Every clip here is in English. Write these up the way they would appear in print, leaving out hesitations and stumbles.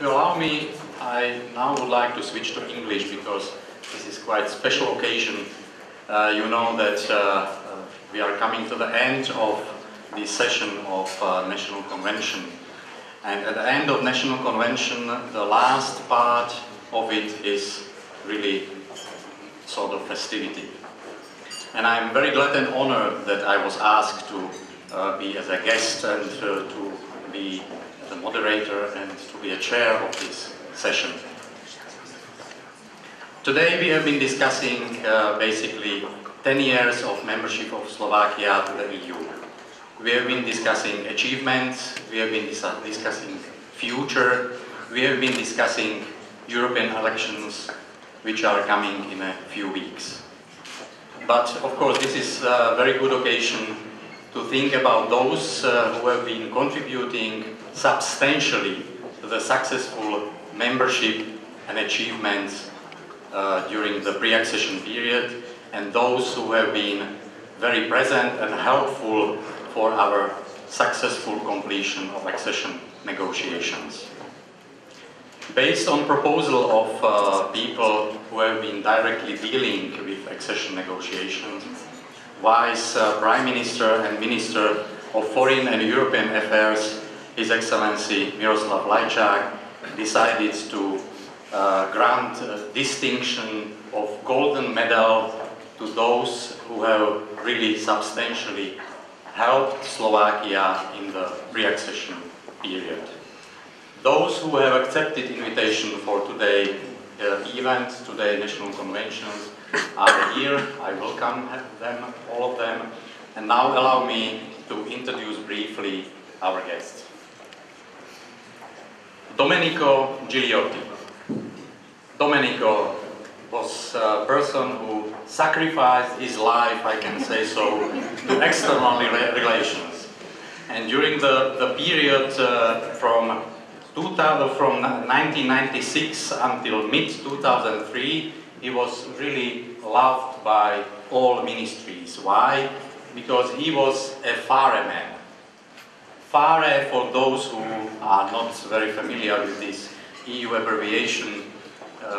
If you allow me, I now would like to switch to English because this is quite a special occasion. You know that we are coming to the end of this session of National Convention. And at the end of National Convention, the last part of it is really sort of festivity. And I'm very glad and honored that I was asked to be as a guest and to be the moderator and to be a chair of this session. Today we have been discussing basically 10 years of membership of Slovakia to the EU. We have been discussing achievements, we have been discussing future, we have been discussing European elections which are coming in a few weeks. But of course this is a very good occasion to think about those who have been contributing substantially to the successful membership and achievements during the pre-accession period, and those who have been very present and helpful for our successful completion of accession negotiations. Based on proposal of people who have been directly dealing with accession negotiations, Vice Prime Minister and Minister of Foreign and European Affairs, His Excellency Miroslav Lajčák, decided to grant a distinction of golden medal to those who have really substantially helped Slovakia in the pre-accession period. Those who have accepted invitation for today's event, today's National Conventions, are here. I welcome them, all of them. And now allow me to introduce briefly our guests. Domenico Gigliotti. Domenico was a person who sacrificed his life, I can say so, to external relations. And during the period from 1996 until mid-2003, he was really loved by all ministries. Why? Because he was a FARE man. FARE, for those who are not very familiar with this EU abbreviation,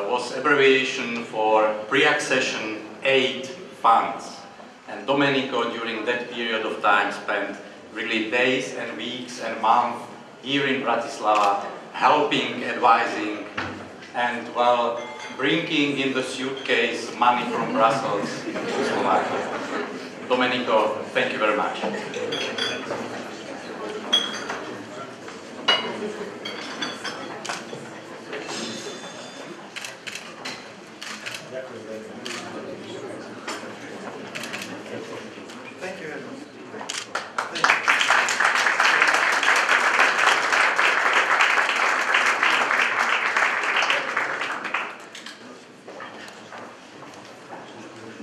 was abbreviation for pre-accession aid funds. And Domenico, during that period of time, spent really days and weeks and months here in Bratislava, helping, advising, and well, bringing in the suitcase money from Brussels to Slovakia. Domenico, thank you very much. Thank you very much.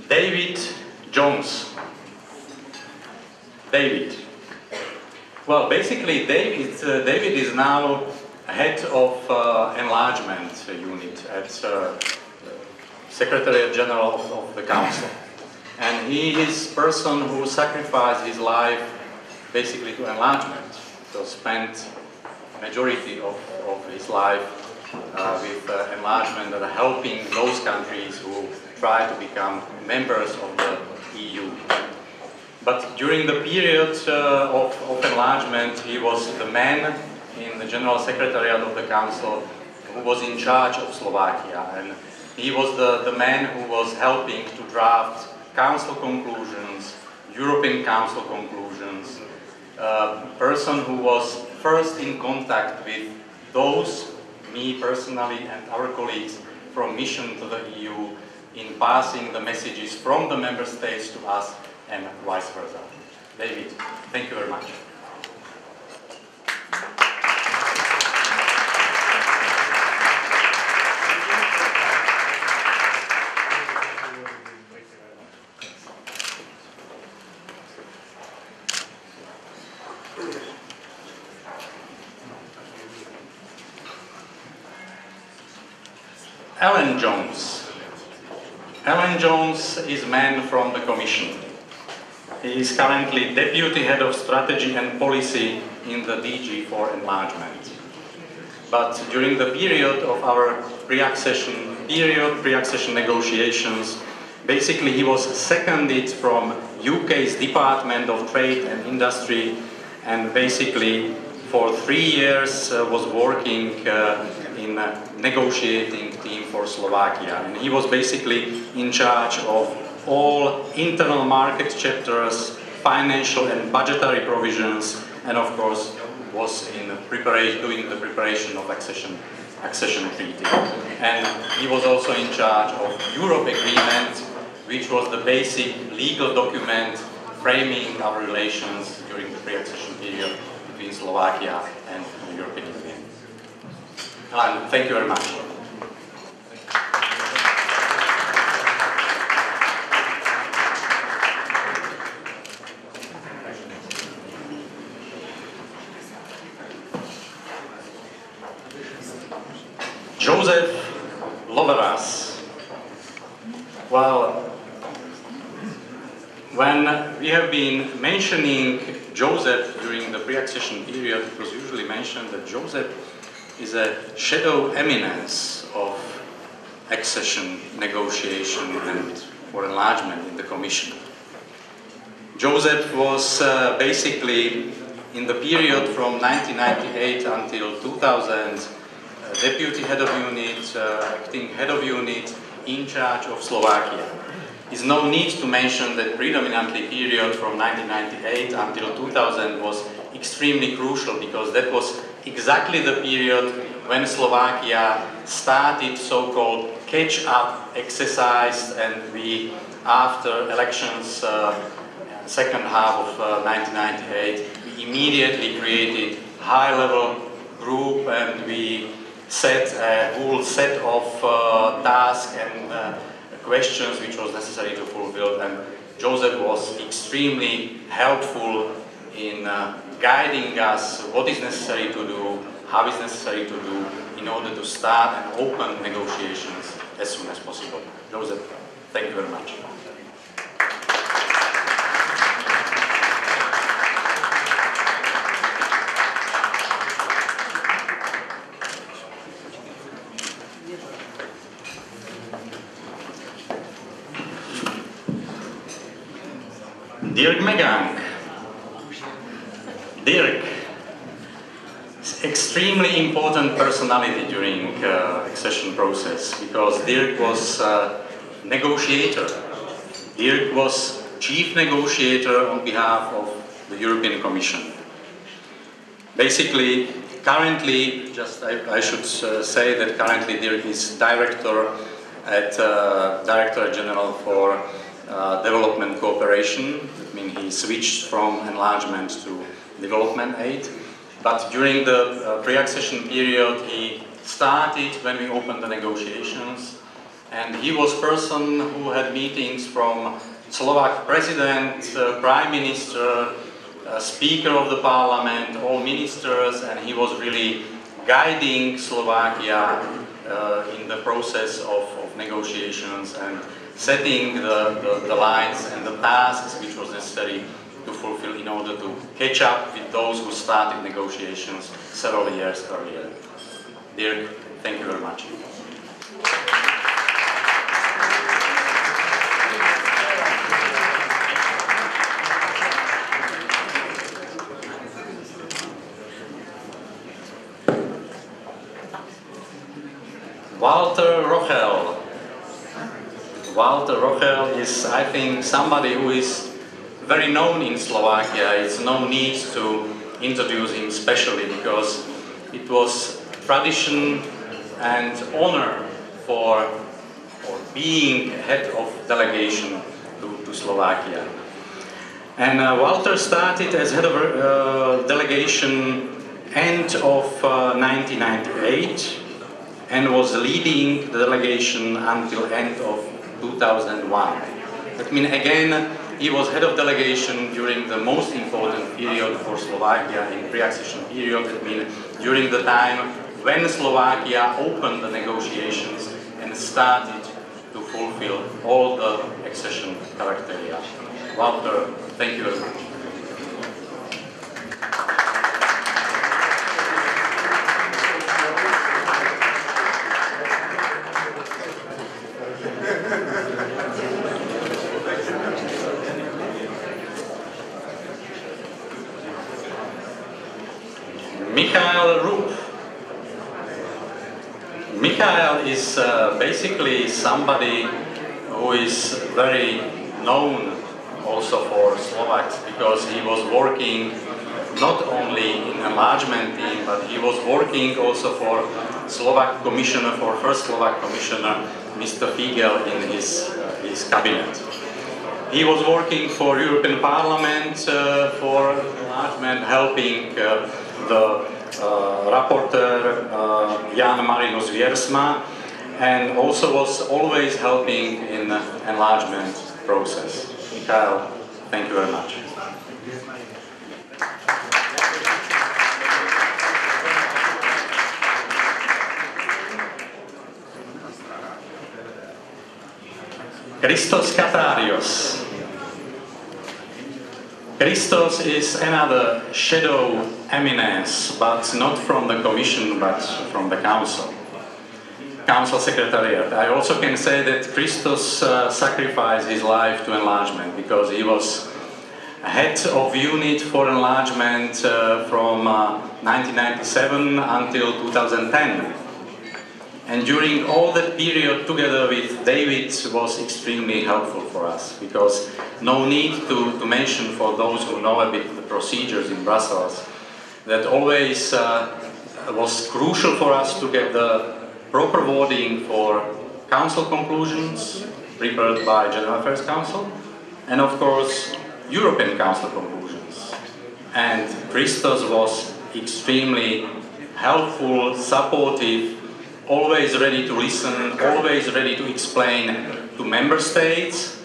David Jones. David. Well, basically, David is now head of enlargement unit at Secretariat General of the Council. And he is person who sacrificed his life basically to enlargement. So spent majority of his life with enlargement and helping those countries who try to become members of the EU. But during the period of enlargement, he was the man in the General Secretariat of the Council who was in charge of Slovakia. And he was the man who was helping to draft Council conclusions, European Council conclusions, person who was first in contact with those, me personally and our colleagues from mission to the EU, in passing the messages from the member states to us and vice versa. David, thank you very much. Alan Jones. Alan Jones is man from the Commission. He is currently Deputy Head of Strategy and Policy in the DG for Enlargement. but during the period of our pre-accession negotiations, basically he was seconded from UK's Department of Trade and Industry, and basically for 3 years was working in a negotiating team for Slovakia. And he was basically in charge of all internal market chapters, financial and budgetary provisions, and of course was in doing the preparation of accession treaty. And he was also in charge of Europe Agreement, which was the basic legal document framing our relations during the pre-accession period between Slovakia and the European Union. And thank you very much. Joseph Lloverasovi. Well, when we have been mentioning Joseph during the pre-accession period, it was usually mentioned that Joseph is a shadow eminence of accession negotiation and for enlargement in the Commission. Joseph was basically in the period from 1998 until 2000 deputy head of unit, acting head of unit in charge of Slovakia. There's no need to mention that predominantly period from 1998 until 2000 was extremely crucial, because that was exactly the period when Slovakia started so-called catch-up exercise, and we, after elections, second half of 1998, we immediately created high-level group, and we set a whole set of tasks and questions which was necessary to fulfill, and Joseph was extremely helpful in guiding us what is necessary to do, how is necessary to do in order to start and open negotiations as soon as possible. Joseph, thank you very much. Dirk Meganckovi. Dirk is extremely important personality during accession process, because Dirk was negotiator. Dirk was chief negotiator on behalf of the European Commission. Basically, currently, I should say that currently Dirk is Director General for Development Cooperation. I mean, he switched from enlargement to development aid. But during the pre-accession period, he started when we opened the negotiations, and he was person who had meetings from Slovak President, Prime Minister, Speaker of the Parliament, all ministers, and he was really guiding Slovakia in the process of negotiations and setting the lines and the tasks which was necessary to fulfill in order to catch up with those who started negotiations several years earlier. Dirk, thank you very much. Walterovi Rochelovi. Walterovi Rochelovi is, I think, somebody who is very known in Slovakia. It's no need to introduce him specially, because it was tradition and honor for being head of delegation to Slovakia. And Walter started as head of delegation end of 1998 and was leading the delegation until end of 2001. That means again, he was head of delegation during the most important period for Slovakia in pre-accession period. That means during the time when Slovakia opened the negotiations and started to fulfill all the accession criteria. Walter, thank you very much. Michael Rupp. Michael is basically somebody who is very known also for Slovaks, because he was working not only in enlargement team, but he was working also for Slovak commissioner, for first Slovak commissioner, Mr. Figel, in his cabinet. He was working for European Parliament for enlargement, helping the rapporteur Jan Marinus Wiersma, and also was always helping in enlargement process. Michael, thank you very much. Christosovi Kathariosovi. Christos is another shadow eminence, but not from the Commission, but from the Council. Council Secretariat. I also can say that Christos sacrificed his life to enlargement, because he was head of unit for enlargement from 1997 until 2010. And during all that period, together with David, was extremely helpful for us, because no need to mention, for those who know a bit the procedures in Brussels, that always was crucial for us to get the proper wording for Council conclusions prepared by General Affairs Council, and of course European Council conclusions. And Christos was extremely helpful, supportive, always ready to listen, always ready to explain to member states,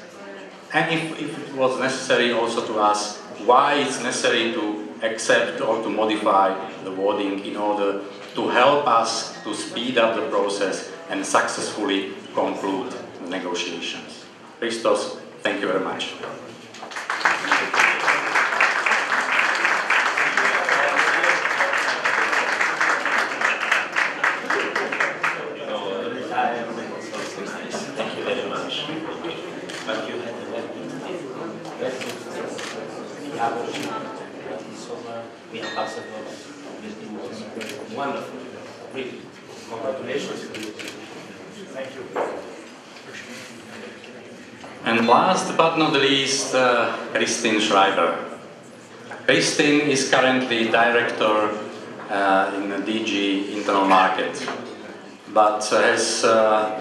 and if it was necessary, also to ask why it's necessary to accept or to modify the wording in order to help us to speed up the process and successfully conclude the negotiations. Christos, thank you very much. Wonderful. Really. Congratulations. Thank you. And last but not least, Kristin Schreiberovej. Kristin is currently director in the DG Internal Market, but has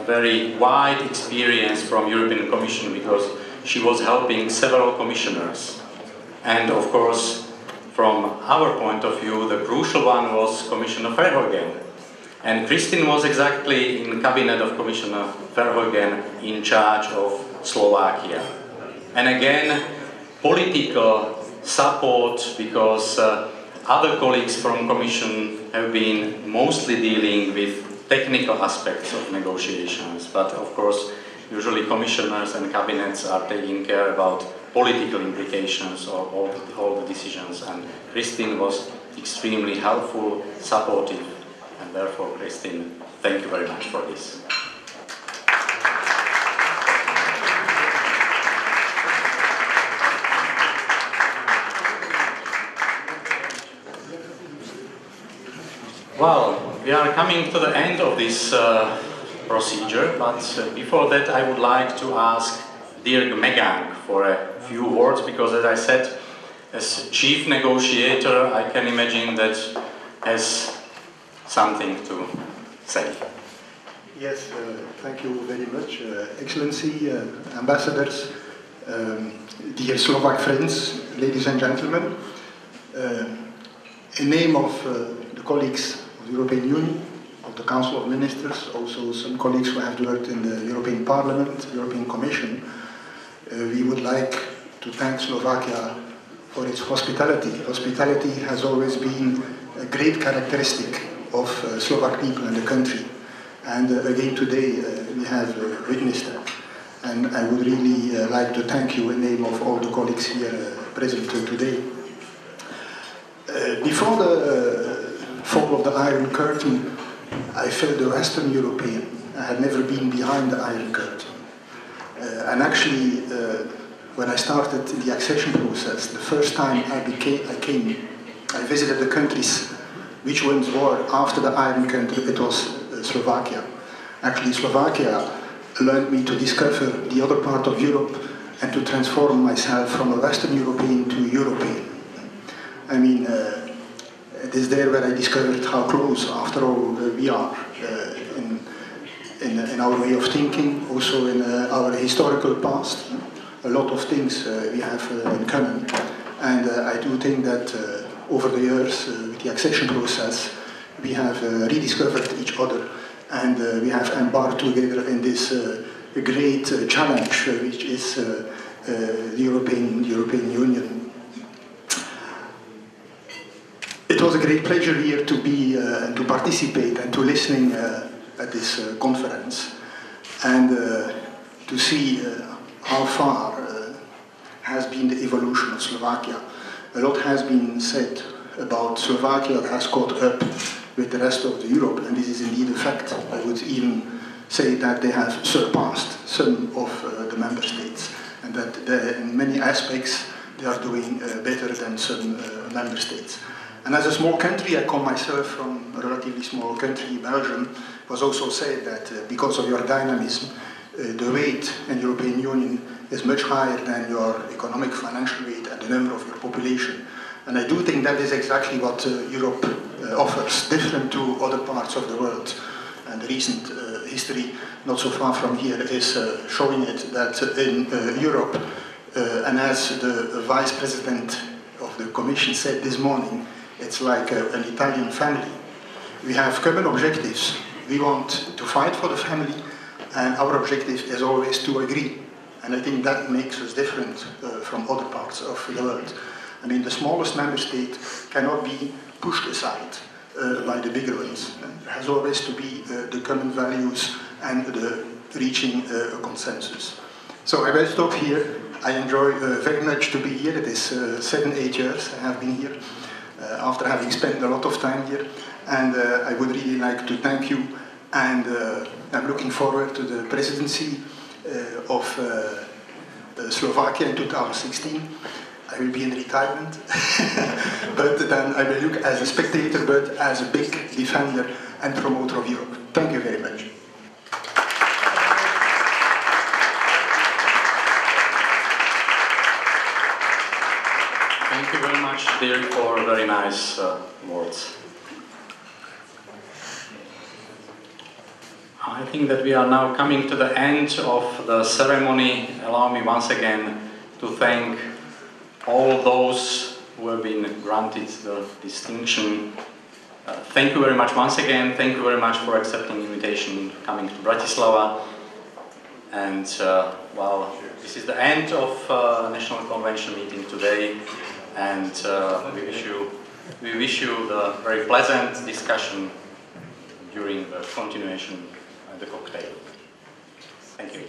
very wide experience from European Commission, because she was helping several commissioners. And of course, from our point of view, the crucial one was Commissioner Verheugen. And Kristin was exactly in the cabinet of Commissioner Verheugen in charge of Slovakia. And again, political support, because other colleagues from Commission have been mostly dealing with technical aspects of negotiations. But of course, usually commissioners and cabinets are taking care about political implications of all the decisions, and Kristin was extremely helpful, supportive, and therefore, Kristin, thank you very much for this. Well, we are coming to the end of this procedure, but before that I would like to ask Dirkovi Meganckovi for a few words, because as I said, as chief negotiator, I can imagine that has something to say. Yes, thank you very much, Excellency, ambassadors, dear Slovak friends, ladies and gentlemen. In name of the colleagues of the European Union, of the Council of Ministers, also some colleagues who have worked in the European Parliament, European Commission, we would like to thank Slovakia for its hospitality. Hospitality has always been a great characteristic of Slovak people in the country. And again today we have witnessed that. And I would really like to thank you in the name of all the colleagues here present today. Before the fall of the Iron Curtain, I felt a Western European. I had never been behind the Iron Curtain. And actually, when I started the accession process, the first time I visited the countries which ones were after the Iron Curtain. It was Slovakia. Actually, Slovakia learned me to discover the other part of Europe and to transform myself from a Western European to European. I mean, it is there where I discovered how close, after all, we are in our way of thinking, also in our historical past. A lot of things we have in common. And I do think that over the years, with the accession process, we have rediscovered each other, and we have embarked together in this great challenge, which is the European Union. It was a great pleasure here to be and to participate and to listening at this conference, and to see how far has been the evolution of Slovakia. A lot has been said about Slovakia that has caught up with the rest of Europe, and this is indeed a fact. I would even say that they have surpassed some of the member states, and that in many aspects they are doing better than some member states. And as a small country, I come myself from a relatively small country, Belgium. It was also said that because of your dynamism, the weight in the European Union is much higher than your economic financial weight and the number of your population. And I do think that is exactly what Europe offers, different to other parts of the world. And the recent history, not so far from here, is showing it that in Europe, and as the Vice President of the Commission said this morning, it's like an Italian family. We have common objectives. We want to fight for the family, and our objective is always to agree. And I think that makes us different from other parts of the world. I mean, the smallest member state cannot be pushed aside by the bigger ones. There has always to be the common values and the reaching a consensus. So I will stop here. I enjoy very much to be here. It is 7-8 years I have been here, after having spent a lot of time here. And I would really like to thank you. And I'm looking forward to the presidency of Slovakia in 2016. I will be in retirement, but then I will look as a spectator, but as a big defender and promoter of Europe. Thank you very much. Thank you very much, Dirk, for very nice words. I think that we are now coming to the end of the ceremony. Allow me once again to thank all those who have been granted the distinction. Thank you very much once again. Thank you very much for accepting the invitation coming to Bratislava. And well, this is the end of National Convention meeting today. And we wish you the very pleasant discussion during the continuation of the cocktail. Thank you.